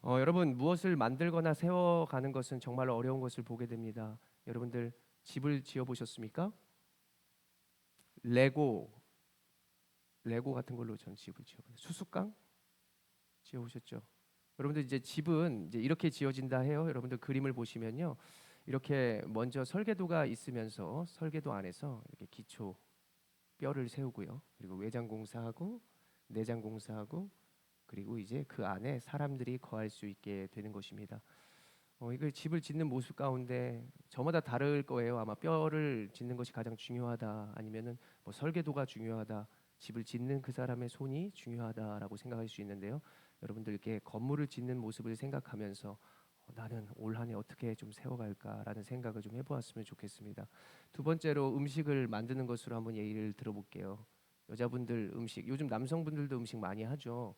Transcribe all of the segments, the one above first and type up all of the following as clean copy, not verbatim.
여러분 무엇을 만들거나 세워가는 것은 정말 어려운 것을 보게 됩니다. 여러분들 집을 지어 보셨습니까? 레고 같은 걸로 전 집을 지어봤어요. 수수깡 지어 보셨죠? 여러분들 이제 집은 이제 이렇게 지어진다 해요. 여러분들 그림을 보시면요, 이렇게 먼저 설계도가 있으면서 설계도 안에서 이렇게 기초 뼈를 세우고요, 그리고 외장 공사하고 내장 공사하고, 그리고 이제 그 안에 사람들이 거할 수 있게 되는 것입니다. 이걸 집을 짓는 모습 가운데 저마다 다를 거예요. 아마 뼈를 짓는 것이 가장 중요하다, 아니면은 뭐 설계도가 중요하다, 집을 짓는 그 사람의 손이 중요하다라고 생각할 수 있는데요. 여러분들 이렇게 건물을 짓는 모습을 생각하면서 나는 올 한해 어떻게 좀 세워갈까라는 생각을 좀 해보았으면 좋겠습니다. 두 번째로 음식을 만드는 것으로 한번 예를 들어볼게요. 여자분들 음식, 요즘 남성분들도 음식 많이 하죠.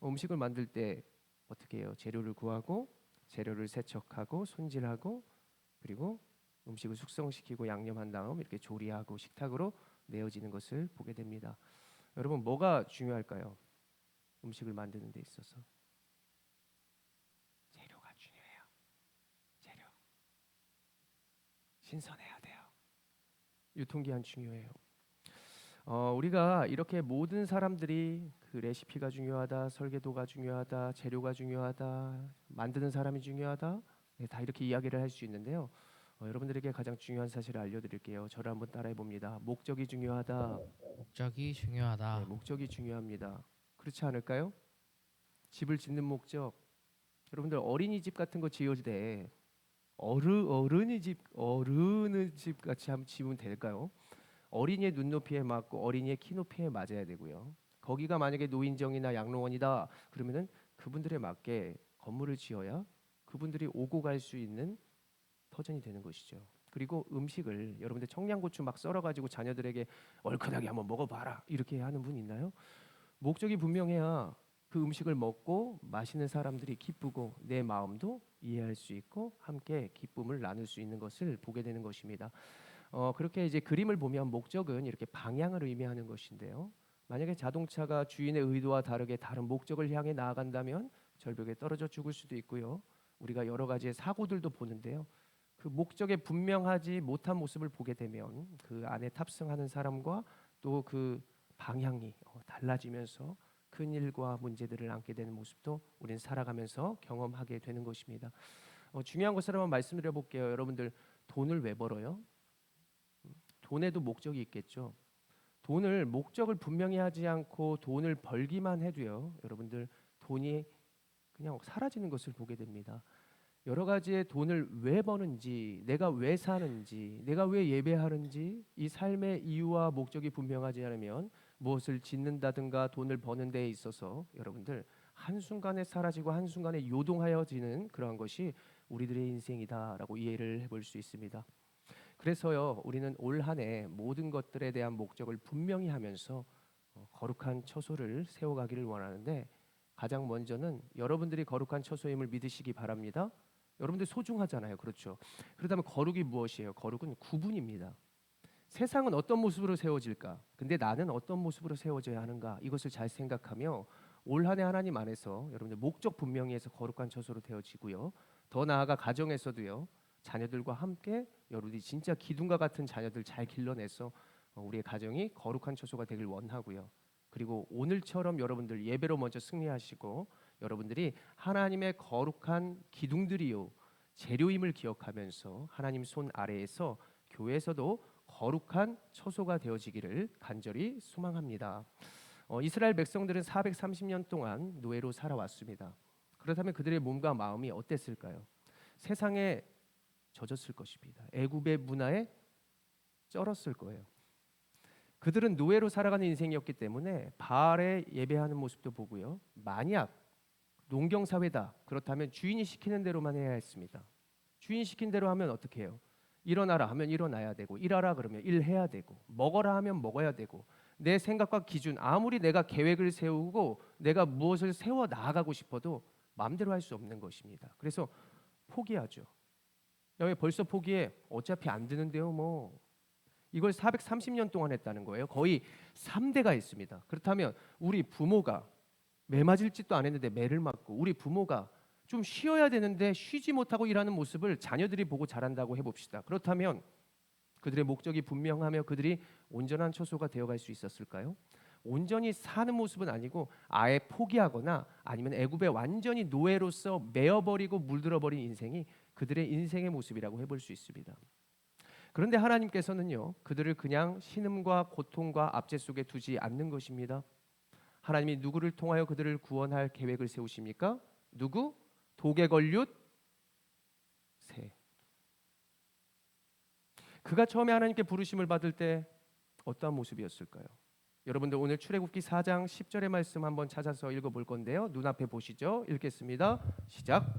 음식을 만들 때 어떻게 해요? 재료를 구하고 재료를 세척하고 손질하고, 그리고 음식을 숙성시키고 양념한 다음 이렇게 조리하고 식탁으로 내어지는 것을 보게 됩니다. 여러분 뭐가 중요할까요? 음식을 만드는 데 있어서 재료가 중요해요. 재료 신선해야 돼요. 유통기한 중요해요. 우리가 이렇게 모든 사람들이 그 레시피가 중요하다, 설계도가 중요하다, 재료가 중요하다, 만드는 사람이 중요하다, 네, 다 이렇게 이야기를 할 수 있는데요. 여러분들에게 가장 중요한 사실을 알려드릴게요. 저를 한번 따라해 봅니다. 목적이 중요하다. 목적이 네, 중요하다. 목적이 중요합니다. 그렇지 않을까요? 집을 짓는 목적. 여러분들 어린이집 같은 거 지을 때 어른의 집 같이 한번 지으면 될까요? 어린이의 눈높이에 맞고 어린이의 키높이에 맞아야 되고요. 거기가 만약에 노인정이나 양로원이다 그러면은 그분들에 맞게 건물을 지어야 그분들이 오고 갈 수 있는 터전이 되는 것이죠. 그리고 음식을 여러분들 청양고추 막 썰어가지고 자녀들에게 얼큰하게 한번 먹어봐라 이렇게 하는 분 있나요? 목적이 분명해야 그 음식을 먹고 마시는 사람들이 기쁘고 내 마음도 이해할 수 있고 함께 기쁨을 나눌 수 있는 것을 보게 되는 것입니다. 그렇게 이제 그림을 보면 목적은 이렇게 방향을 의미하는 것인데요. 만약에 자동차가 주인의 의도와 다르게 다른 목적을 향해 나아간다면 절벽에 떨어져 죽을 수도 있고요. 우리가 여러 가지의 사고들도 보는데요. 그 목적에 분명하지 못한 모습을 보게 되면 그 안에 탑승하는 사람과 또 그 방향이 달라지면서 큰 일과 문제들을 안게 되는 모습도 우리는 살아가면서 경험하게 되는 것입니다. 중요한 것을 한번 말씀드려 볼게요. 여러분들 돈을 왜 벌어요? 돈에도 목적이 있겠죠. 돈을 목적을 분명히 하지 않고 돈을 벌기만 해도요, 여러분들 돈이 그냥 사라지는 것을 보게 됩니다. 여러 가지의 돈을 왜 버는지, 내가 왜 사는지, 내가 왜 예배하는지, 이 삶의 이유와 목적이 분명하지 않으면 무엇을 짓는다든가 돈을 버는 데에 있어서 여러분들 한순간에 사라지고 한순간에 요동하여지는 그러한 것이 우리들의 인생이다라고 이해를 해볼 수 있습니다. 그래서요, 우리는 올 한 해 모든 것들에 대한 목적을 분명히 하면서 거룩한 처소를 세워가기를 원하는데, 가장 먼저는 여러분들이 거룩한 처소임을 믿으시기 바랍니다. 여러분들 소중하잖아요, 그렇죠? 그렇다면 거룩이 무엇이에요? 거룩은 구분입니다. 세상은 어떤 모습으로 세워질까? 근데 나는 어떤 모습으로 세워져야 하는가? 이것을 잘 생각하며 올 한 해 하나님 안에서 여러분들 목적 분명히 해서 거룩한 처소로 되어지고요. 더 나아가 가정에서도요. 자녀들과 함께 여러분이 진짜 기둥과 같은 자녀들 잘 길러내서 우리의 가정이 거룩한 처소가 되길 원하고요. 그리고 오늘처럼 여러분들 예배로 먼저 승리하시고 여러분들이 하나님의 거룩한 기둥들이요 재료임을 기억하면서 하나님 손 아래에서 교회에서도 거룩한 처소가 되어지기를 간절히 소망합니다. 이스라엘 백성들은 430년 동안 노예로 살아왔습니다. 그렇다면 그들의 몸과 마음이 어땠을까요? 세상에 젖었을 것입니다. 애굽의 문화에 쩔었을 거예요. 그들은 노예로 살아가는 인생이었기 때문에 바알에 예배하는 모습도 보고요. 만약 농경 사회다 그렇다면 주인이 시키는 대로만 해야 했습니다. 주인이 시킨 대로 하면 어떻게 해요? 일어나라 하면 일어나야 되고, 일하라 그러면 일해야 되고, 먹어라 하면 먹어야 되고, 내 생각과 기준, 아무리 내가 계획을 세우고 내가 무엇을 세워 나아가고 싶어도 마음대로 할 수 없는 것입니다. 그래서 포기하죠. 야, 왜 벌써 포기해? 어차피 안 되는데요, 뭐. 이걸 430년 동안 했다는 거예요. 거의 3대가 있습니다. 그렇다면 우리 부모가 매 맞을 짓도 안 했는데 매를 맞고, 우리 부모가 좀 쉬어야 되는데 쉬지 못하고 일하는 모습을 자녀들이 보고 자란다고 해봅시다. 그렇다면 그들의 목적이 분명하며 그들이 온전한 처소가 되어갈 수 있었을까요? 온전히 사는 모습은 아니고 아예 포기하거나 아니면 애굽에 완전히 노예로서 매어버리고 물들어버린 인생이 그들의 인생의 모습이라고 해볼 수 있습니다. 그런데 하나님께서는요, 그들을 그냥 신음과 고통과 압제 속에 두지 않는 것입니다. 하나님이 누구를 통하여 그들을 구원할 계획을 세우십니까? 누구? 독에 걸린 새. 그가 처음에 하나님께 부르심을 받을 때 어떠한 모습이었을까요? 여러분들 오늘 출애굽기 4장 10절의 말씀 한번 찾아서 읽어볼 건데요. 눈앞에 보시죠. 읽겠습니다. 시작.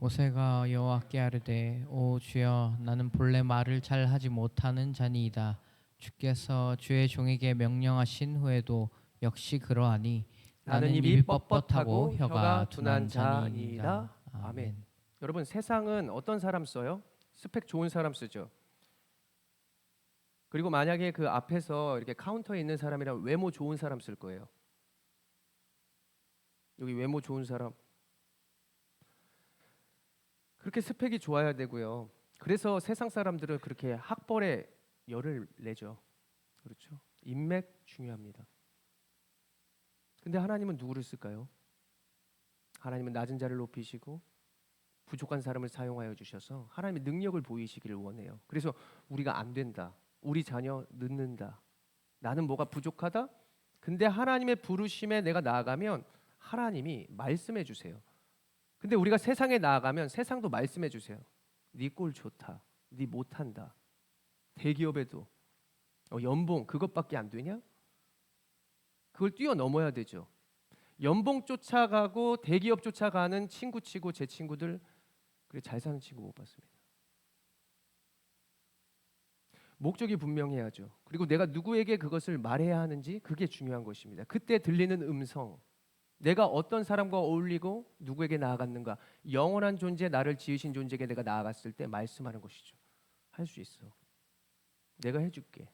모세가 여호와께 아뢰되 오 주여 나는 본래 말을 잘 하지 못하는 자니이다. 주께서 주의 종에게 명령하신 후에도 역시 그러하니 나는 입이 뻣뻣하고 혀가 둔한 자니이다. 아멘. 여러분 세상은 어떤 사람 써요? 스펙 좋은 사람 쓰죠. 그리고 만약에 그 앞에서 이렇게 카운터에 있는 사람이랑 외모 좋은 사람 쓸 거예요. 여기 외모 좋은 사람. 그렇게 스펙이 좋아야 되고요. 그래서 세상 사람들은 그렇게 학벌에 열을 내죠. 그렇죠? 인맥 중요합니다. 근데 하나님은 누구를 쓸까요? 하나님은 낮은 자를 높이시고 부족한 사람을 사용하여 주셔서 하나님의 능력을 보이시기를 원해요. 그래서 우리가 안 된다. 우리 자녀 늦는다. 나는 뭐가 부족하다? 근데 하나님의 부르심에 내가 나아가면 하나님이 말씀해 주세요. 근데 우리가 세상에 나아가면 세상도 말씀해 주세요. 네 꼴 좋다. 네 못한다. 대기업에도 연봉 그것밖에 안 되냐? 그걸 뛰어넘어야 되죠. 연봉 쫓아가고 대기업 쫓아가는 친구 치고 제 친구들 그래 잘 사는 친구 못 봤습니다. 목적이 분명해야죠. 그리고 내가 누구에게 그것을 말해야 하는지 그게 중요한 것입니다. 그때 들리는 음성, 내가 어떤 사람과 어울리고 누구에게 나아갔는가, 영원한 존재 나를 지으신 존재에게 내가 나아갔을 때 말씀하는 것이죠. 할 수 있어. 내가 해줄게.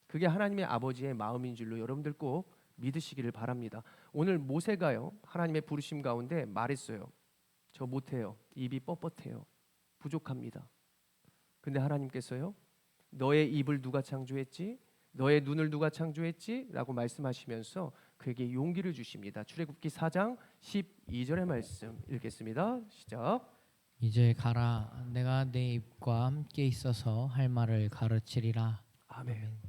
그게 하나님의 아버지의 마음인 줄로 여러분들 꼭 믿으시기를 바랍니다. 오늘 모세가요 하나님의 부르심 가운데 말했어요. 저 못해요. 입이 뻣뻣해요. 부족합니다. 근데 하나님께서요 너의 입을 누가 창조했지? 너의 눈을 누가 창조했지? 라고 말씀하시면서 그에게 용기를 주십니다. 출애굽기 4장 12절의 말씀 읽겠습니다. 시작. 이제 가라 내가 내 입과 함께 있어서 할 말을 가르치리라. 아멘.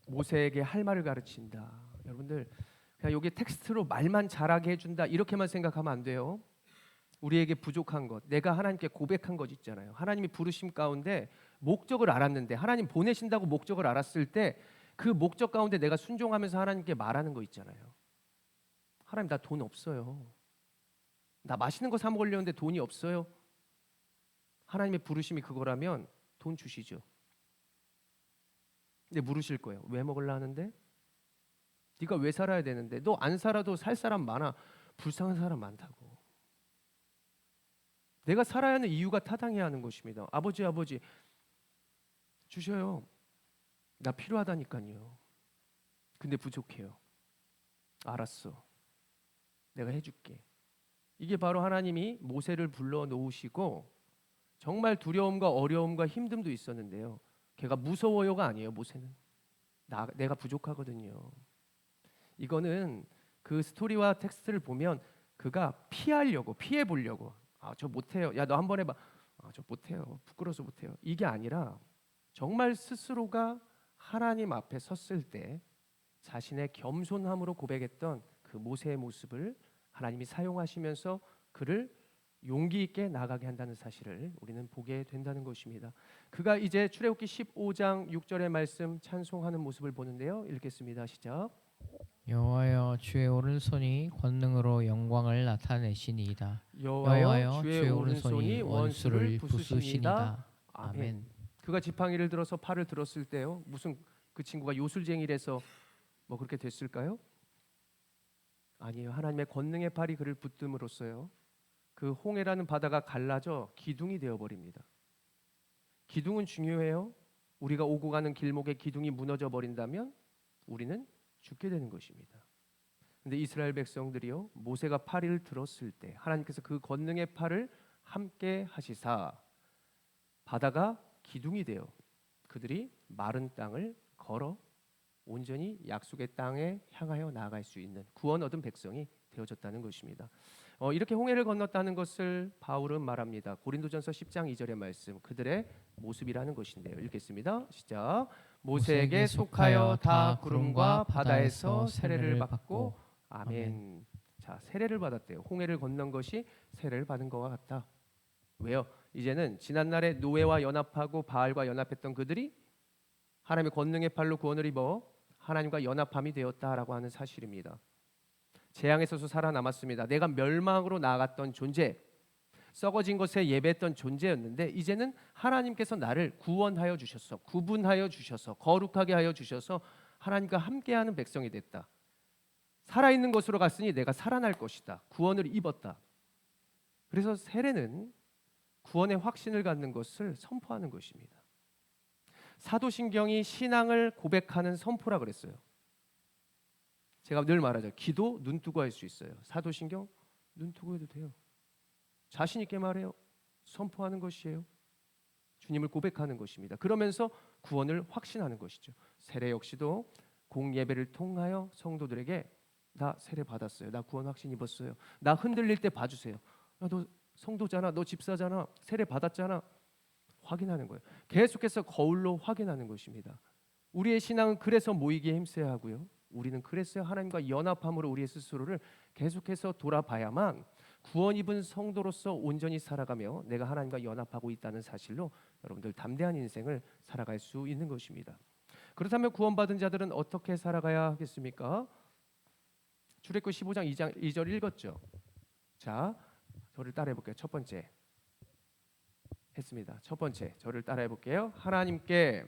모세에게 할 말을 가르친다. 여러분들 그냥 여기 텍스트로 말만 잘하게 해준다 이렇게만 생각하면 안 돼요. 우리에게 부족한 것, 내가 하나님께 고백한 것 있잖아요. 하나님이 부르심 가운데 목적을 알았는데 하나님 보내신다고 목적을 알았을 때 그 목적 가운데 내가 순종하면서 하나님께 말하는 거 있잖아요. 하나님 나 돈 없어요. 나 맛있는 거 사 먹으려는데 돈이 없어요. 하나님의 부르심이 그거라면 돈 주시죠. 근데 물으실 거예요. 왜 먹으려 하는데? 네가 왜 살아야 되는데? 너 안 살아도 살 사람 많아. 불쌍한 사람 많다고. 내가 살아야 하는 이유가 타당해야 하는 것입니다. 아버지 주셔요. 나 필요하다니까요. 근데 부족해요. 알았어. 내가 해줄게. 이게 바로 하나님이 모세를 불러 놓으시고 정말 두려움과 어려움과 힘듦도 있었는데요. 걔가 무서워요가 아니에요. 모세는 내가 부족하거든요. 이거는 그 스토리와 텍스트를 보면 그가 피하려고 피해 보려고 저 못해요. 야 너 한번 해봐. 저 못해요. 부끄러워서 못해요. 이게 아니라 정말 스스로가 하나님 앞에 섰을 때 자신의 겸손함으로 고백했던 그 모세의 모습을 하나님이 사용하시면서 그를 용기 있게 나가게 한다는 사실을 우리는 보게 된다는 것입니다. 그가 이제 출애굽기 15장 6절의 말씀 찬송하는 모습을 보는데요. 읽겠습니다. 시작. 여호와여 주의 오른손이 권능으로 영광을 나타내시니이다. 여호와여 주의 오른손이 원수를 부수시니이다. 아멘. 아멘. 그가 지팡이를 들어서 팔을 들었을 때요. 무슨 그 친구가 요술쟁이라서 뭐 그렇게 됐을까요? 아니에요. 하나님의 권능의 팔이 그를 붙듦으로써요. 그 홍해라는 바다가 갈라져 기둥이 되어 버립니다. 기둥은 중요해요. 우리가 오고 가는 길목에 기둥이 무너져 버린다면 우리는 죽게 되는 것입니다. 근데 이스라엘 백성들이요 모세가 팔을 들었을 때 하나님께서 그 권능의 팔을 함께 하시사 바다가 기둥이 되어 그들이 마른 땅을 걸어 온전히 약속의 땅에 향하여 나아갈 수 있는 구원 얻은 백성이 되어졌다는 것입니다. 이렇게 홍해를 건넜다는 것을 바울은 말합니다. 고린도전서 10장 2절의 말씀 그들의 모습이라는 것인데요. 읽겠습니다. 시작. 모세에게 속하여 다 구름과 바다에서 세례를 받고 아멘. 자, 세례를 받았대요. 홍해를 건넌 것이 세례를 받은 것과 같다. 왜요? 이제는 지난날에 노예와 연합하고 바알과 연합했던 그들이 하나님의 권능의 팔로 구원을 입어 하나님과 연합함이 되었다라고 하는 사실입니다. 재앙에서도 살아남았습니다. 내가 멸망으로 나아갔던 존재, 썩어진 것에 예배했던 존재였는데 이제는 하나님께서 나를 구원하여 주셔서 구분하여 주셔서 거룩하게 하여 주셔서 하나님과 함께하는 백성이 됐다. 살아있는 것으로 갔으니 내가 살아날 것이다. 구원을 입었다. 그래서 세례는 구원의 확신을 갖는 것을 선포하는 것입니다. 사도신경이 신앙을 고백하는 선포라 그랬어요. 제가 늘 말하죠. 기도 눈 뜨고 할 수 있어요. 사도신경 눈 뜨고 해도 돼요. 자신 있게 말해요. 선포하는 것이에요. 주님을 고백하는 것입니다. 그러면서 구원을 확신하는 것이죠. 세례 역시도 공예배를 통하여 성도들에게 나 세례 받았어요. 나 구원 확신 입었어요. 나 흔들릴 때 봐주세요. 야, 너 성도잖아. 너 집사잖아. 세례 받았잖아. 확인하는 거예요. 계속해서 거울로 확인하는 것입니다. 우리의 신앙은 그래서 모이기에 힘써야 하고요. 우리는 그래서 하나님과 연합함으로 우리의 스스로를 계속해서 돌아봐야만 구원 입은 성도로서 온전히 살아가며 내가 하나님과 연합하고 있다는 사실로 여러분들 담대한 인생을 살아갈 수 있는 것입니다. 그렇다면 구원받은 자들은 어떻게 살아가야 하겠습니까? 출애굽 15장 2절 읽었죠. 자, 저를 따라해 볼게요. 첫 번째 했습니다. 첫 번째 저를 따라해 볼게요. 하나님께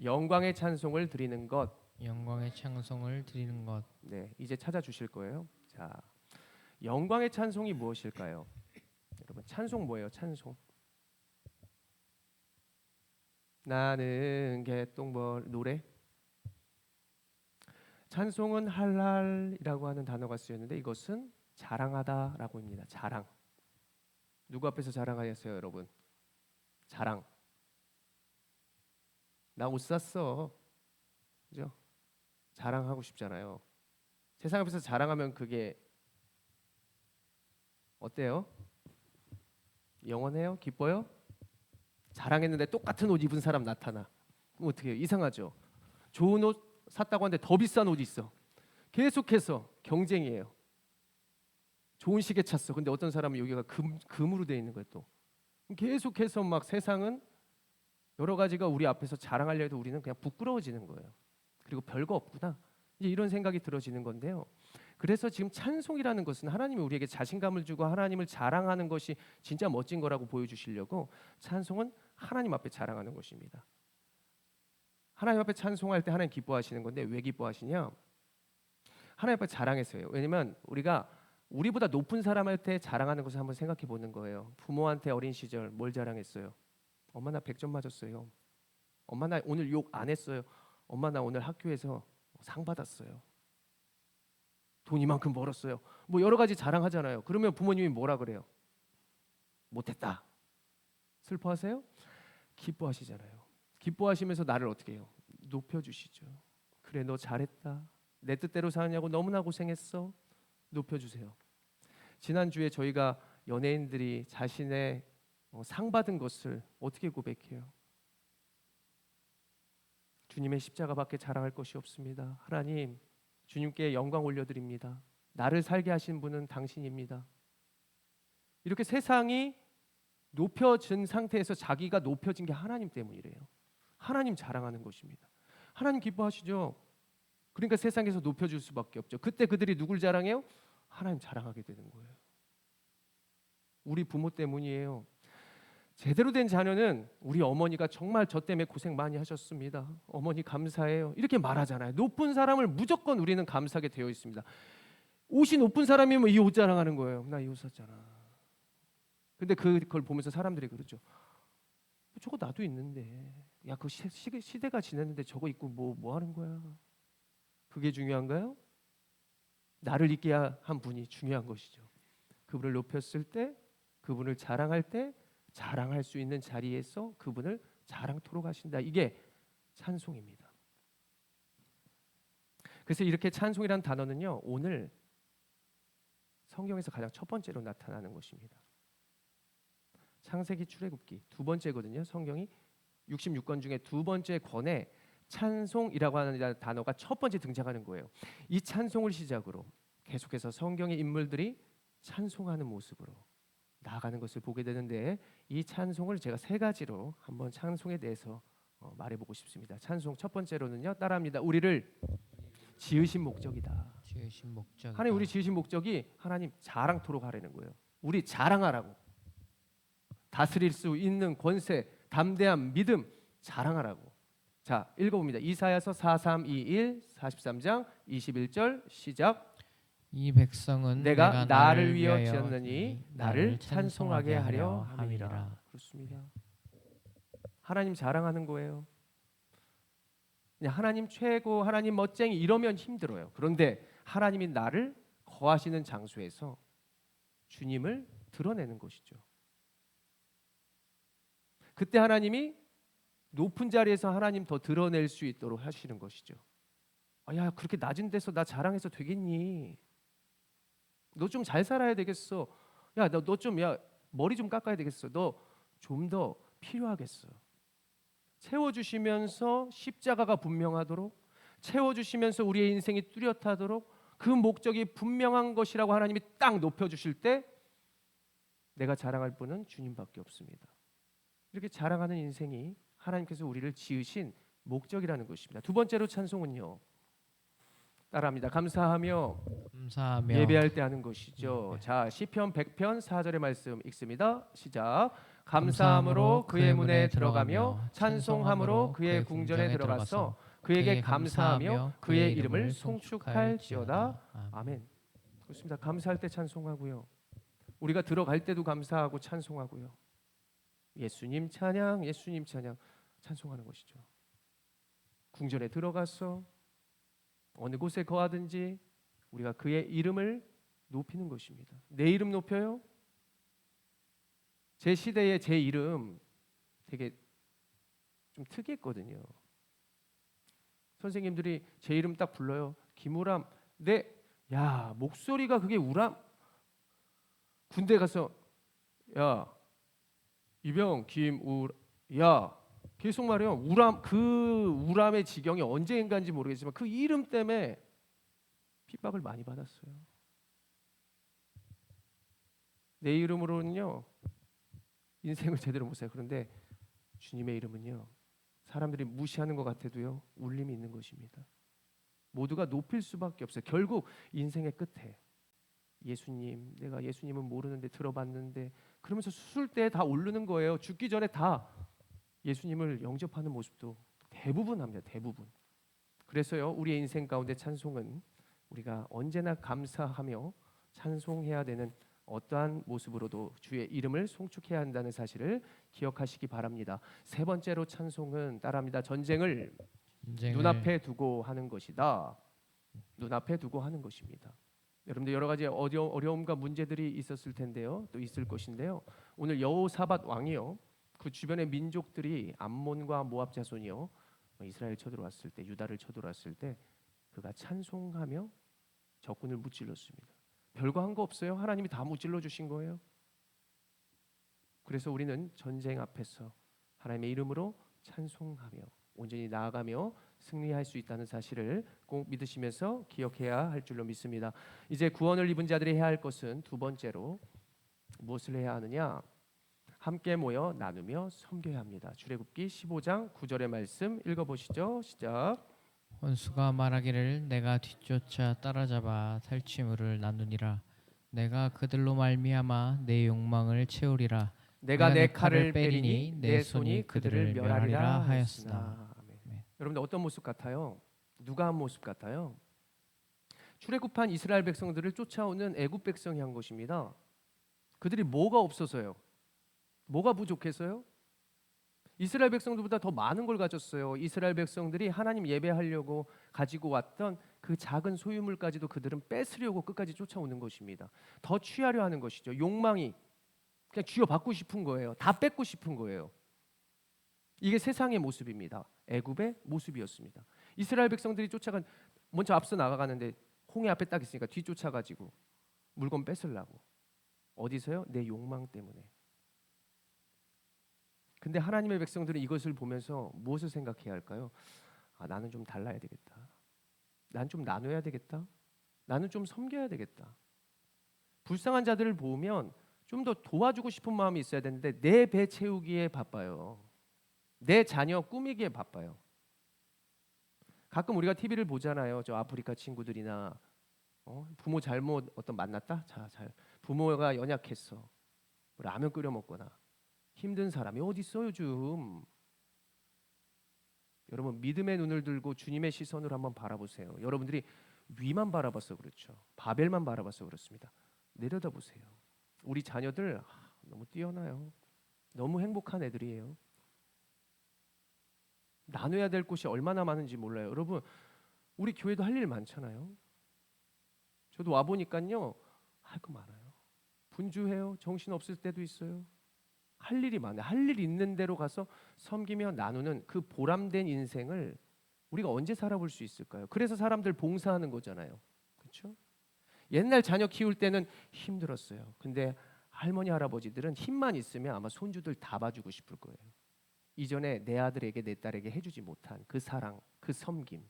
영광의 찬송을 드리는 것. 영광의 찬송을 드리는 것. 네, 이제 찾아주실 거예요. 자, 영광의 찬송이 무엇일까요? 여러분, 찬송 뭐예요? 찬송. 나는 개똥벌 노래. 찬송은 할랄이라고 하는 단어가 쓰였는데 이것은 자랑하다라고 합니다. 자랑. 누구 앞에서 자랑하겠어요, 여러분? 자랑. 나 옷 샀어. 그죠? 자랑하고 싶잖아요. 세상 앞에서 자랑하면 그게 어때요? 영원해요? 기뻐요? 자랑했는데 똑같은 옷 입은 사람 나타나. 그럼 어떻게 해요? 이상하죠. 좋은 옷 샀다고 하는데 더 비싼 옷이 있어. 계속해서 경쟁이에요. 좋은 시계 찼어. 근데 어떤 사람은 여기가 금으로 되어 있는 거예요. 또 계속해서 막 세상은 여러 가지가 우리 앞에서 자랑하려 해도 우리는 그냥 부끄러워지는 거예요. 그리고 별거 없구나. 이제 이런 생각이 들어지는 건데요. 그래서 지금 찬송이라는 것은 하나님이 우리에게 자신감을 주고 하나님을 자랑하는 것이 진짜 멋진 거라고 보여주시려고 찬송은 하나님 앞에 자랑하는 것입니다. 하나님 앞에 찬송할 때 하나님 기뻐하시는 건데 왜 기뻐하시냐? 하나님 앞에 자랑해서요. 왜냐면 우리가 우리보다 높은 사람한테 자랑하는 것을 한번 생각해 보는 거예요. 부모한테 어린 시절 뭘 자랑했어요? 엄마 나 100점 맞았어요. 엄마 나 오늘 욕 안 했어요. 엄마 나 오늘 학교에서 상 받았어요. 돈 이만큼 벌었어요. 뭐 여러 가지 자랑하잖아요. 그러면 부모님이 뭐라 그래요? 못했다. 슬퍼하세요? 기뻐하시잖아요. 기뻐하시면서 나를 어떻게 해요? 높여주시죠. 그래 너 잘했다. 내 뜻대로 사느냐고 너무나 고생했어. 높여주세요. 지난주에 저희가 연예인들이 자신의 상 받은 것을 어떻게 고백해요? 주님의 십자가밖에 자랑할 것이 없습니다. 하나님, 주님께 영광 올려드립니다. 나를 살게 하신 분은 당신입니다. 이렇게 세상이 높여진 상태에서 자기가 높여진 게 하나님 때문이래요. 하나님 자랑하는 것입니다. 하나님 기뻐하시죠? 그러니까 세상에서 높여줄 수밖에 없죠. 그때 그들이 누굴 자랑해요? 하나님 자랑하게 되는 거예요. 우리 부모 때문이에요. 제대로 된 자녀는 우리 어머니가 정말 저 때문에 고생 많이 하셨습니다. 어머니 감사해요. 이렇게 말하잖아요. 높은 사람을 무조건 우리는 감사하게 되어 있습니다. 옷이 높은 사람이면 이 옷 자랑하는 거예요. 나 이 옷 샀잖아. 근데 그걸 보면서 사람들이 그러죠. 저거 나도 있는데. 야, 그 시대가 지났는데 저거 입고 뭐 하는 거야? 그게 중요한가요? 나를 있게 한 분이 중요한 것이죠. 그분을 높였을 때, 그분을 자랑할 때 자랑할 수 있는 자리에서 그분을 자랑토록 하신다. 이게 찬송입니다. 그래서 이렇게 찬송이라는 단어는요, 오늘 성경에서 가장 첫 번째로 나타나는 것입니다. 창세기, 출애굽기 두 번째거든요. 성경이 66권 중에 두 번째 권에 찬송이라고 하는 단어가 첫 번째 등장하는 거예요. 이 찬송을 시작으로 계속해서 성경의 인물들이 찬송하는 모습으로 나아가는 것을 보게 되는데, 이 찬송을 제가 세 가지로 한번 찬송에 대해서 말해보고 싶습니다. 찬송 첫 번째로는요, 따라합니다. 우리를 지으신 목적이다. 지으신 목적. 하나님 우리 지으신 목적이 하나님 자랑토록 하라는 거예요. 우리 자랑하라고. 다스릴 수 있는 권세, 담대함, 믿음 자랑하라고. 자, 읽어봅니다. 이사야서 4321 43장 21절 시작. 이 백성은 내가 나를 위하여 위하여 지었느니 나를 찬송하게 하려 함이라. 그렇습니다. 하나님 자랑하는 거예요. 그냥 하나님 최고, 하나님 멋쟁이 이러면 힘들어요. 그런데 하나님이 나를 거하시는 장소에서 주님을 드러내는 것이죠. 그때 하나님이 높은 자리에서 하나님 더 드러낼 수 있도록 하시는 것이죠. 야, 그렇게 낮은 데서 나 자랑해서 되겠니? 너 좀 잘 살아야 되겠어. 야, 너 좀 머리 좀 깎아야 되겠어. 너 좀 더 필요하겠어. 채워주시면서 십자가가 분명하도록, 채워주시면서 우리의 인생이 뚜렷하도록 그 목적이 분명한 것이라고 하나님이 딱 높여주실 때 내가 자랑할 분은 주님밖에 없습니다. 이렇게 자랑하는 인생이 하나님께서 우리를 지으신 목적이라는 것입니다. 두 번째로 찬송은요, 따라합니다. 감사하며 예배할 때 하는 것이죠. 자, 시편 100편 4절의 말씀 읽습니다. 시작. 감사함으로 그의 문에 들어가며 찬송함으로 그의 궁전에 들어가서 그에게 감사하며 그의 이름을 송축할지어다. 아멘. 그렇습니다. 감사할 때 찬송하고요, 우리가 들어갈 때도 감사하고 찬송하고요. 예수님 찬양, 예수님 찬양 찬송하는 것이죠. 궁전에 들어가서 어느 곳에 거하든지 우리가 그의 이름을 높이는 것입니다. 내 이름 높여요? 제 시대에 제 이름 되게 좀 특이했거든요. 선생님들이 제 이름 딱 불러요. 김우람. 야, 목소리가 그게 우람. 군대 가서 야, 이병 야, 계속 말해요. 우람, 그 우람의 지경이 언제인가인지 모르겠지만 그 이름 때문에 핍박을 많이 받았어요. 내 이름으로는요 인생을 제대로 못 살아요. 그런데 주님의 이름은요, 사람들이 무시하는 것 같아도요 울림이 있는 것입니다. 모두가 높일 수밖에 없어요. 결국 인생의 끝에 예수님, 내가 예수님은 모르는데 들어봤는데, 그러면서 수술 때 다 오르는 거예요. 죽기 전에 다 예수님을 영접하는 모습도 대부분 합니다. 대부분. 그래서요, 우리의 인생 가운데 찬송은 우리가 언제나 감사하며 찬송해야 되는 어떠한 모습으로도 주의 이름을 송축해야 한다는 사실을 기억하시기 바랍니다. 세 번째로 찬송은 따라합니다. 전쟁을 눈앞에 두고 하는 것이다. 눈앞에 두고 하는 것입니다. 여러분들 여러 가지 어려움과 문제들이 있었을 텐데요, 또 있을 것인데요, 오늘 여호사밧 왕이요, 그 주변의 민족들이 암몬과 모압 자손이요 이스라엘 쳐들어왔을 때, 유다를 쳐들어왔을 때 그가 찬송하며 적군을 무찔렀습니다. 별거 한 거 없어요. 하나님이 다 무찔러 주신 거예요. 그래서 우리는 전쟁 앞에서 하나님의 이름으로 찬송하며 온전히 나아가며 승리할 수 있다는 사실을 꼭 믿으시면서 기억해야 할 줄로 믿습니다. 이제 구원을 입은 자들이 해야 할 것은 두 번째로 무엇을 해야 하느냐? 함께 모여 나누며 섬겨야 합니다. 출애굽기 15장 9절의 말씀 읽어보시죠. 시작. 원수가 말하기를 내가 뒤쫓아 따라잡아 탈취물을 나누니라. 내가 그들로 말미암아 내 욕망을 채우리라. 내가 내 칼을 빼리니 내 손이 그들을 멸하리라 하였으나. 아멘. 여러분들 어떤 모습 같아요? 누가 한 모습 같아요? 출애굽한 이스라엘 백성들을 쫓아오는 애굽 백성이 한 것입니다. 그들이 뭐가 없어서요? 뭐가 부족해서요? 이스라엘 백성들보다 더 많은 걸 가졌어요. 이스라엘 백성들이 하나님 예배하려고 가지고 왔던 그 작은 소유물까지도 그들은 뺏으려고 끝까지 쫓아오는 것입니다. 더 취하려 하는 것이죠. 욕망이 그냥 쥐어받고 싶은 거예요. 다 뺏고 싶은 거예요. 이게 세상의 모습입니다. 애굽의 모습이었습니다. 이스라엘 백성들이 먼저 앞서 나가가는데 홍해 앞에 딱 있으니까 뒤쫓아가지고 물건 뺏으려고. 어디서요? 내 욕망 때문에. 근데 하나님의 백성들은 이것을 보면서 무엇을 생각해야 할까요? 아, 나는 좀 달라야 되겠다. 난 좀 나눠야 되겠다. 나는 좀 섬겨야 되겠다. 불쌍한 자들을 보면 좀 더 도와주고 싶은 마음이 있어야 되는데 내 배 채우기에 바빠요. 내 자녀 꾸미기에 바빠요. 가끔 우리가 TV를 보잖아요. 저 아프리카 친구들이나 부모 잘못 만났다? 부모가 연약했어. 라면 끓여 먹거나 힘든 사람이 어디 있어 요즘. 여러분 믿음의 눈을 들고 주님의 시선을 한번 바라보세요. 여러분들이 위만 바라봐서 그렇죠. 바벨만 바라봐서 그렇습니다. 내려다보세요. 우리 자녀들 너무 뛰어나요. 너무 행복한 애들이에요. 나눠야 될 곳이 얼마나 많은지 몰라요. 여러분 우리 교회도 할 일 많잖아요. 저도 와 보니까요 할 거 많아요. 분주해요. 정신 없을 때도 있어요. 할 일이 많아요. 할 일 있는 대로 가서 섬기며 나누는 그 보람된 인생을 우리가 언제 살아볼 수 있을까요? 그래서 사람들 봉사하는 거잖아요. 그렇죠? 옛날 자녀 키울 때는 힘들었어요. 근데 할머니 할아버지들은 힘만 있으면 아마 손주들 다 봐주고 싶을 거예요. 이전에 내 아들에게 내 딸에게 해주지 못한 그 사랑, 그 섬김.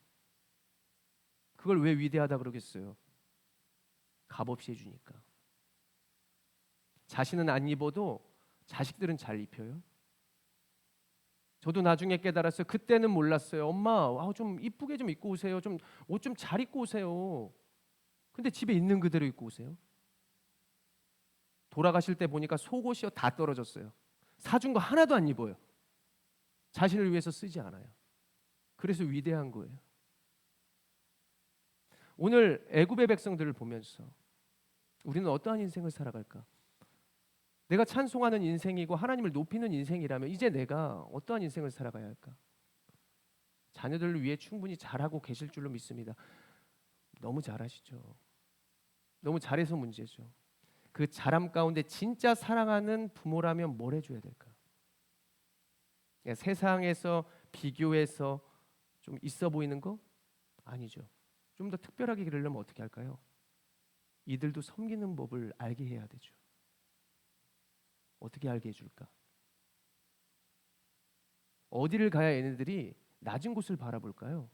그걸 왜 위대하다 그러겠어요? 값없이 해주니까. 자신은 안 입어도 자식들은 잘 입혀요. 저도 나중에 깨달았어요. 그때는 몰랐어요. 엄마, 좀 이쁘게 좀 입고 오세요. 좀 옷 좀 잘 입고 오세요. 근데 집에 있는 그대로 입고 오세요. 돌아가실 때 보니까 속옷이요 다 떨어졌어요. 사준 거 하나도 안 입어요. 자신을 위해서 쓰지 않아요. 그래서 위대한 거예요. 오늘 애굽의 백성들을 보면서 우리는 어떠한 인생을 살아갈까? 내가 찬송하는 인생이고 하나님을 높이는 인생이라면 이제 내가 어떠한 인생을 살아가야 할까? 자녀들을 위해 충분히 잘하고 계실 줄로 믿습니다. 너무 잘하시죠. 너무 잘해서 문제죠. 그 잘함 가운데 진짜 사랑하는 부모라면 뭘 해줘야 될까? 세상에서 비교해서 좀 있어 보이는 거? 아니죠. 좀 더 특별하게 기르려면 어떻게 할까요? 이들도 섬기는 법을 알게 해야 되죠. 어떻게 알게 해줄까? 어디를 가야 얘네들이 낮은 곳을 바라볼까요?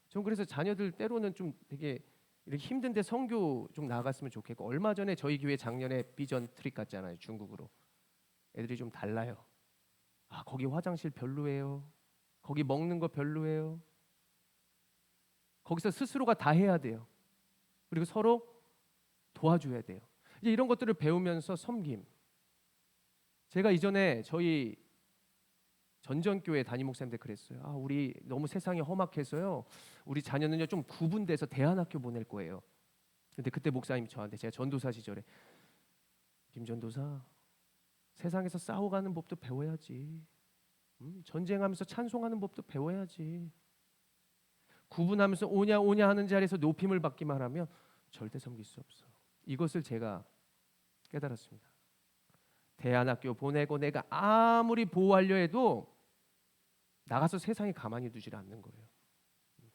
전 그래서 자녀들 때로는 좀 되게 이렇게 힘든데 선교 좀 나갔으면 좋겠고, 얼마 전에 저희 교회 작년에 비전 트립 갔잖아요. 중국으로. 애들이 좀 달라요. 거기 화장실 별로예요. 거기 먹는 거 별로예요. 거기서 스스로가 다 해야 돼요. 그리고 서로 도와줘야 돼요. 이제 이런 것들을 배우면서 섬김. 제가 이전에 저희 전전교회 담임 목사님들 그랬어요. 우리 너무 세상이 험악해서요. 우리 자녀는요 좀 구분돼서 대안학교 보낼 거예요. 근데 그때 목사님이 저한테, 제가 전도사 시절에, 김 전도사, 세상에서 싸워가는 법도 배워야지. 전쟁하면서 찬송하는 법도 배워야지. 구분하면서 오냐 오냐 하는 자리에서 높임을 받기만 하면 절대 섬길 수 없어. 이것을 제가 깨달았습니다. 대안학교 보내고 내가 아무리 보호하려 해도 나가서 세상에 가만히 두질 않는 거예요.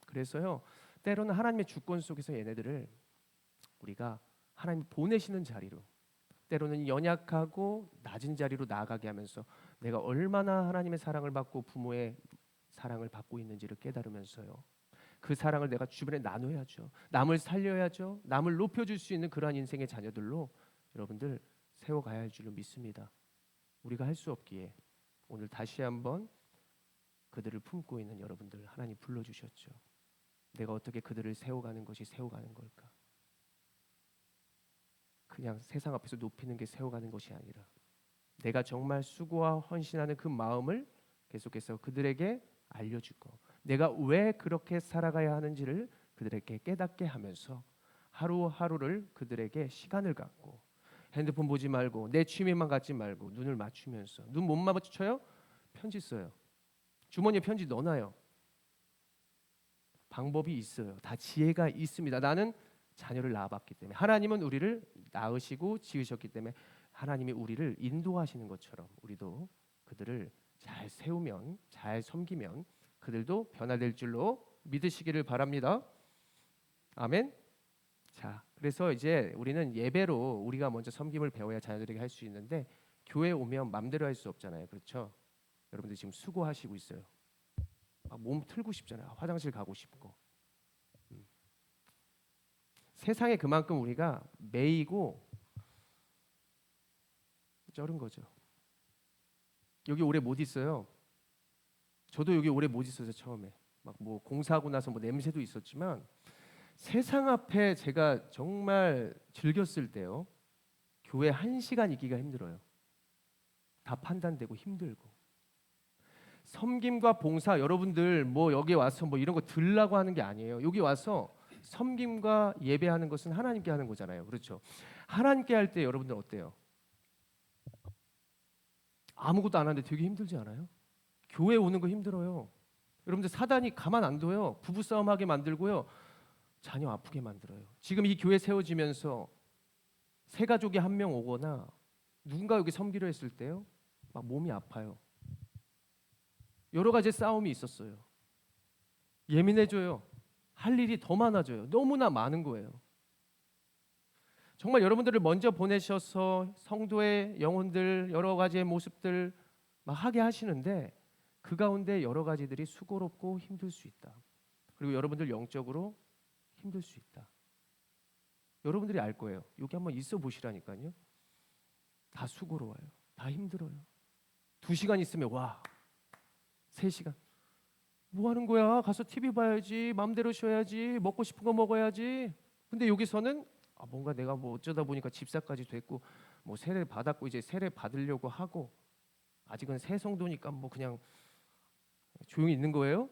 그래서요, 때로는 하나님의 주권 속에서 얘네들을 우리가 하나님 보내시는 자리로, 때로는 연약하고 낮은 자리로 나아가게 하면서 내가 얼마나 하나님의 사랑을 받고 부모의 사랑을 받고 있는지를 깨달으면서요, 그 사랑을 내가 주변에 나눠야죠. 남을 살려야죠. 남을 높여줄 수 있는 그러한 인생의 자녀들로 여러분들 세워가야 할 줄로 믿습니다. 우리가 할 수 없기에 오늘 다시 한번 그들을 품고 있는 여러분들 하나님 불러주셨죠. 내가 어떻게 그들을 세워가는 것이 세워가는 걸까? 그냥 세상 앞에서 높이는 게 세워가는 것이 아니라 내가 정말 수고와 헌신하는 그 마음을 계속해서 그들에게 알려주고, 내가 왜 그렇게 살아가야 하는지를 그들에게 깨닫게 하면서 하루하루를 그들에게 시간을 갖고, 핸드폰 보지 말고 내 취미만 갖지 말고 눈을 맞추면서, 눈 못 맞춰요? 편지 써요. 주머니에 편지 넣어놔요. 방법이 있어요. 다 지혜가 있습니다. 나는 자녀를 낳아봤기 때문에, 하나님은 우리를 낳으시고 지으셨기 때문에 하나님이 우리를 인도하시는 것처럼 우리도 그들을 잘 세우면, 잘 섬기면 그들도 변화될 줄로 믿으시기를 바랍니다. 아멘. 자, 그래서 이제 우리는 예배로 우리가 먼저 섬김을 배워야 자녀들에게 할 수 있는데, 교회 오면 맘대로 할 수 없잖아요. 그렇죠? 여러분들 지금 수고하시고 있어요. 막 몸 틀고 싶잖아요. 화장실 가고 싶고. 세상에 그만큼 우리가 매이고 쩔은 거죠. 여기 오래 못 있어요. 저도 여기 오래 못 있어서 처음에 막 뭐 공사하고 나서 뭐 냄새도 있었지만, 세상 앞에 제가 정말 즐겼을 때요, 교회 1시간 있기가 힘들어요. 다 판단되고 힘들고. 섬김과 봉사, 여러분들 뭐 여기 와서 뭐 이런 거 들라고 하는 게 아니에요. 여기 와서 섬김과 예배하는 것은 하나님께 하는 거잖아요. 그렇죠? 하나님께 할 때 여러분들 어때요? 아무것도 안 하는데 되게 힘들지 않아요? 교회 오는 거 힘들어요. 여러분들 사단이 가만 안 둬요. 부부싸움 하게 만들고요, 자녀 아프게 만들어요. 지금 이 교회 세워지면서 세 가족이 한 명 오거나 누군가 여기 섬기려 했을 때요, 막 몸이 아파요. 여러 가지 싸움이 있었어요. 예민해져요. 할 일이 더 많아져요. 너무나 많은 거예요. 정말 여러분들을 먼저 보내셔서 성도의 영혼들, 여러 가지의 모습들 막 하게 하시는데, 그 가운데 여러 가지들이 수고롭고 힘들 수 있다. 그리고 여러분들 영적으로 힘들 수 있다. 여러분들이 알 거예요. 여기 한번 있어 보시라니까요. 다 수고로워요. 다 힘들어요. 2시간 있으면 와, 3시간 뭐 하는 거야? 가서 TV 봐야지, 마음대로 쉬어야지, 먹고 싶은 거 먹어야지. 근데 여기서는 뭔가 내가 뭐 어쩌다 보니까 집사까지 됐고, 뭐 세례 받았고 이제 세례 받으려고 하고, 아직은 새 성도니까 뭐 그냥 조용히 있는 거예요?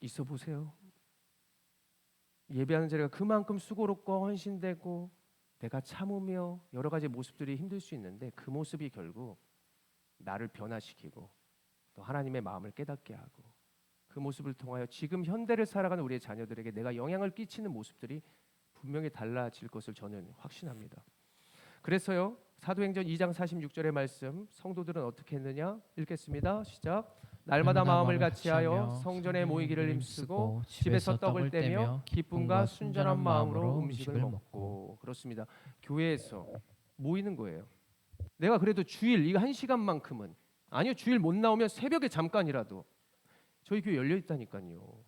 있어 보세요. 예배하는 자리가 그만큼 수고롭고 헌신되고 내가 참으며 여러 가지 모습들이 힘들 수 있는데, 그 모습이 결국 나를 변화시키고 또 하나님의 마음을 깨닫게 하고, 그 모습을 통하여 지금 현대를 살아가는 우리의 자녀들에게 내가 영향을 끼치는 모습들이 분명히 달라질 것을 저는 확신합니다. 그래서요, 사도행전 2장 46절의 말씀, 성도들은 어떻게 했느냐? 읽겠습니다. 시작. 날마다 마음을 같이하여 성전에 모이기를 힘쓰고 집에서 떡을 떼며 기쁨과 순전한 마음으로 음식을 먹고. 그렇습니다. 교회에서 모이는 거예요. 내가 그래도 주일 이거 1시간만큼은, 아니요, 주일 못 나오면 새벽에 잠깐이라도 저희 교회 열려 있다니까요.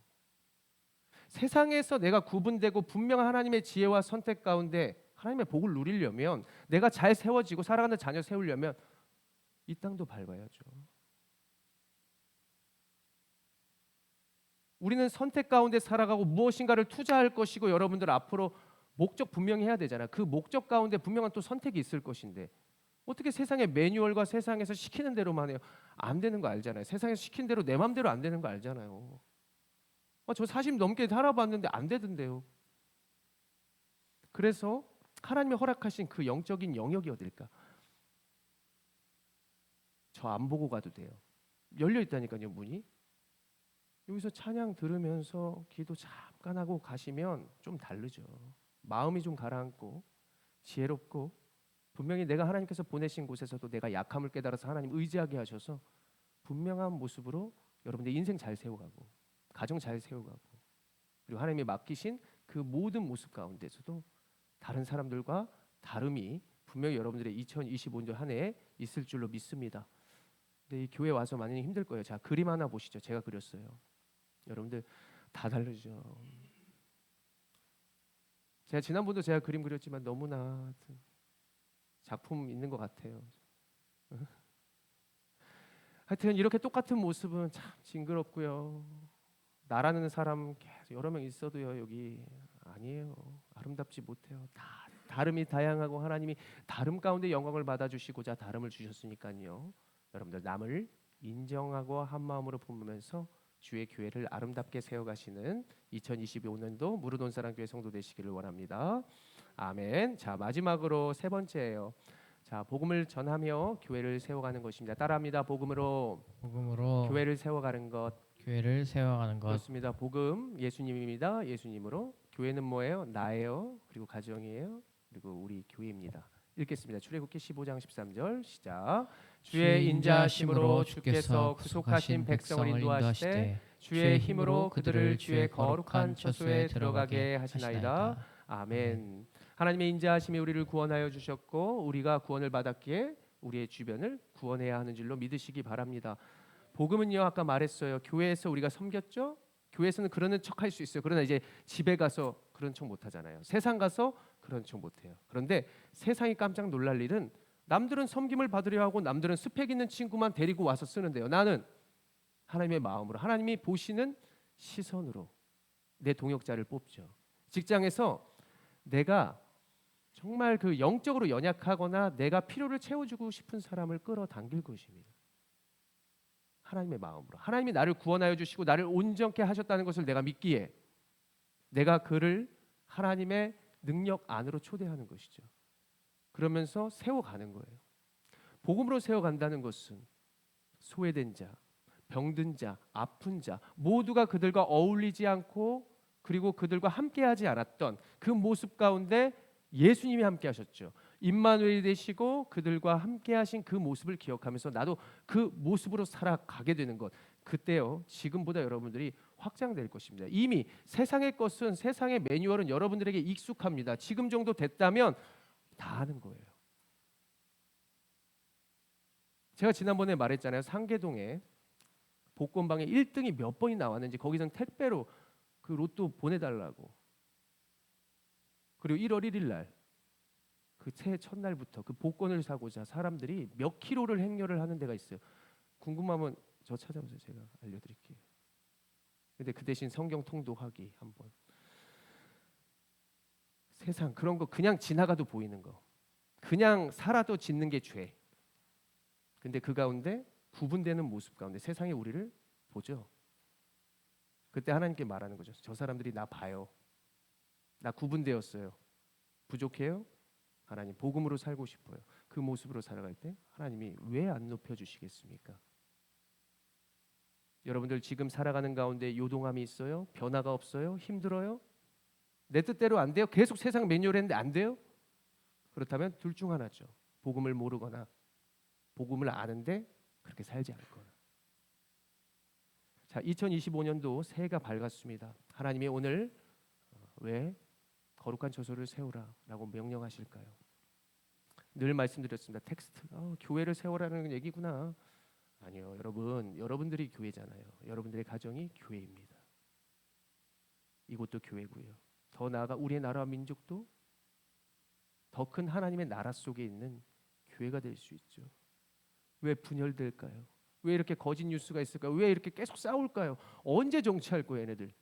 세상에서 내가 구분되고 분명한 하나님의 지혜와 선택 가운데 하나님의 복을 누리려면, 내가 잘 세워지고 살아가는 자녀 세우려면 이 땅도 밟아야죠. 우리는 선택 가운데 살아가고 무엇인가를 투자할 것이고, 여러분들 앞으로 목적 분명히 해야 되잖아요. 그 목적 가운데 분명한 또 선택이 있을 것인데, 어떻게 세상의 매뉴얼과 세상에서 시키는 대로만 해요? 안 되는 거 알잖아요. 세상에서 시킨 대로 내 맘대로 안 되는 거 알잖아요. 저 40 넘게 살아봤는데 안 되던데요. 그래서 하나님이 허락하신 그 영적인 영역이 어딜까? 저 안 보고 가도 돼요. 열려 있다니까요, 문이. 여기서 찬양 들으면서 기도 잠깐 하고 가시면 좀 다르죠. 마음이 좀 가라앉고 지혜롭고, 분명히 내가 하나님께서 보내신 곳에서도 내가 약함을 깨달아서 하나님 의지하게 하셔서 분명한 모습으로 여러분들 인생 잘 세워가고 가정 잘 세워가고, 그리고 하나님이 맡기신 그 모든 모습 가운데서도 다른 사람들과 다름이 분명히 여러분들의 2025년 한 해에 있을 줄로 믿습니다. 근데 이 교회 와서 많이 힘들 거예요. 자, 그림 하나 보시죠. 제가 그렸어요. 여러분들 다 다르죠. 제가 지난번도 제가 그림 그렸지만 너무나 작품 있는 것 같아요. 하여튼 이렇게 똑같은 모습은 참 징그럽고요. 나라는 사람 계속 여러 명 있어도요, 여기 아니에요. 아름답지 못해요. 다 다름이 다양하고 하나님이 다름 가운데 영광을 받아주시고자 다름을 주셨으니까요. 여러분들 남을 인정하고 한 마음으로 보면서 주의 교회를 아름답게 세워가시는 2025년도 무릇 온 사랑 교회 성도 되시기를 원합니다. 아멘. 자, 마지막으로 세 번째예요. 자, 자, 복음을 전하며 교회를 세워가는 것입니다. 따라합니다. 복음으로 교회를 세워가는 것. 교회를 세워가는 것. 그렇습니다. 복음 예수님입니다. 예수님으로. 교회는 뭐예요? 나예요. 그리고 가정이에요. 그리고 우리 교회입니다. 읽겠습니다. 출애굽기 15장 13절 시작. 주의 인자하심으로 주께서 구속하신 백성을 인도하시되 주의 힘으로 그들을 주의 거룩한 처소에 들어가게 하시나이다. 아멘. 하나님의 인자하심이 우리를 구원하여 주셨고 우리가 구원을 받았기에 우리의 주변을 구원해야 하는 줄로 믿으시기 바랍니다. 복음은요, 아까 말했어요. 교회에서 우리가 섬겼죠? 교회에서는 그러는 척할 수 있어요. 그러나 이제 집에 가서 그런 척 못하잖아요. 세상 가서 그런 척 못해요. 그런데 세상이 깜짝 놀랄 일은 남들은 섬김을 받으려 하고 남들은 스펙 있는 친구만 데리고 와서 쓰는데요. 나는 하나님의 마음으로, 하나님이 보시는 시선으로 내 동역자를 뽑죠. 직장에서 내가 정말 그 영적으로 연약하거나 내가 필요를 채워주고 싶은 사람을 끌어당길 것입니다. 하나님의 마음으로. 하나님이 나를 구원하여 주시고 나를 온전케 하셨다는 것을 내가 믿기에 내가 그를 하나님의 능력 안으로 초대하는 것이죠. 그러면서 세워가는 거예요. 복음으로 세워간다는 것은 소외된 자, 병든 자, 아픈 자 모두가 그들과 어울리지 않고 그리고 그들과 함께하지 않았던 그 모습 가운데 예수님이 함께하셨죠. 임마누엘이 되시고 그들과 함께하신 그 모습을 기억하면서 나도 그 모습으로 살아가게 되는 것. 그때요, 지금보다 여러분들이 확장될 것입니다. 이미 세상의 것은, 세상의 매뉴얼은 여러분들에게 익숙합니다. 지금 정도 됐다면 다 아는 거예요. 제가 지난번에 말했잖아요. 상계동에 복권방에 1등이 몇 번이 나왔는지 거기선 택배로 그 로또 보내달라고. 그리고 1월 1일 날 그 새해 첫날부터 그 복권을 사고자 사람들이 몇 킬로를 행렬을 하는 데가 있어요. 궁금하면 저 찾아오세요. 제가 알려드릴게요. 근데 그 대신 성경 통독하기 한번. 세상 그런 거 그냥 지나가도 보이는 거. 그냥 살아도 짓는 게 죄. 근데 그 가운데 구분되는 모습 가운데 세상이 우리를 보죠. 그때 하나님께 말하는 거죠. 저 사람들이 나 봐요. 나 구분되었어요. 부족해요? 하나님 복음으로 살고 싶어요. 그 모습으로 살아갈 때 하나님이 왜 안 높여주시겠습니까? 여러분들 지금 살아가는 가운데 요동함이 있어요? 변화가 없어요? 힘들어요? 내 뜻대로 안 돼요? 계속 세상 매뉴얼 했는데 안 돼요? 그렇다면 둘 중 하나죠. 복음을 모르거나 복음을 아는데 그렇게 살지 않거나. 자, 2025년도 새해가 밝았습니다. 하나님이 오늘 왜 거룩한 처소를 세우라라고 명령하실까요? 늘 말씀드렸습니다. 텍스트, 교회를 세우라는 얘기구나. 아니요, 여러분, 여러분들이 교회잖아요. 여러분들의 가정이 교회입니다. 이곳도 교회고요. 더 나아가 우리의 나라와 민족도 더 큰 하나님의 나라 속에 있는 교회가 될 수 있죠. 왜 분열될까요? 왜 이렇게 거짓 뉴스가 있을까요? 왜 이렇게 계속 싸울까요? 언제 정치할 거예요, 얘네들?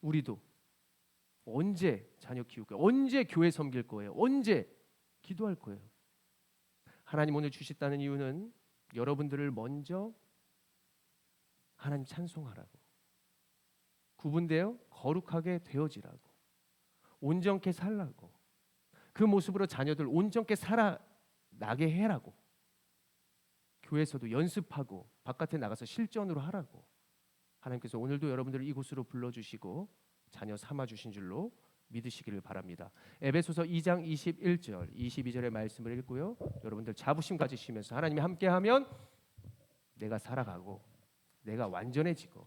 우리도 언제 자녀 키울 거예요? 언제 교회 섬길 거예요? 언제 기도할 거예요? 하나님 오늘 주셨다는 이유는 여러분들을 먼저 하나님 찬송하라고, 구분되어 거룩하게 되어지라고, 온전케 살라고, 그 모습으로 자녀들 온전케 살아나게 해라고, 교회에서도 연습하고 바깥에 나가서 실전으로 하라고 하나님께서 오늘도 여러분들을 이곳으로 불러주시고 자녀 삼아주신 줄로 믿으시기를 바랍니다. 에베소서 2장 21절 22절의 말씀을 읽고요. 여러분들 자부심 가지시면서 하나님이 함께하면 내가 살아가고 내가 완전해지고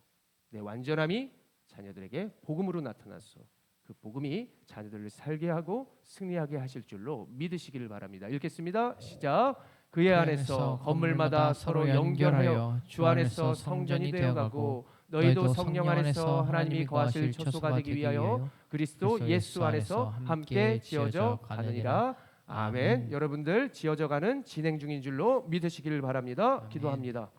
내 완전함이 자녀들에게 복음으로 나타나서 그 복음이 자녀들을 살게 하고 승리하게 하실 줄로 믿으시기를 바랍니다. 읽겠습니다. 시작. 그의 안에서 건물마다 서로 연결하여 주 안에서 성전이 되어가고 너희도 성령 안에서 하나님이 거하실 처소가 되기 위하여 그리스도 예수 안에서 함께 지어져 가느니라. 아멘. 여러분들 지어져 가는 진행 중인 줄로 믿으시기를 바랍니다. 기도합니다.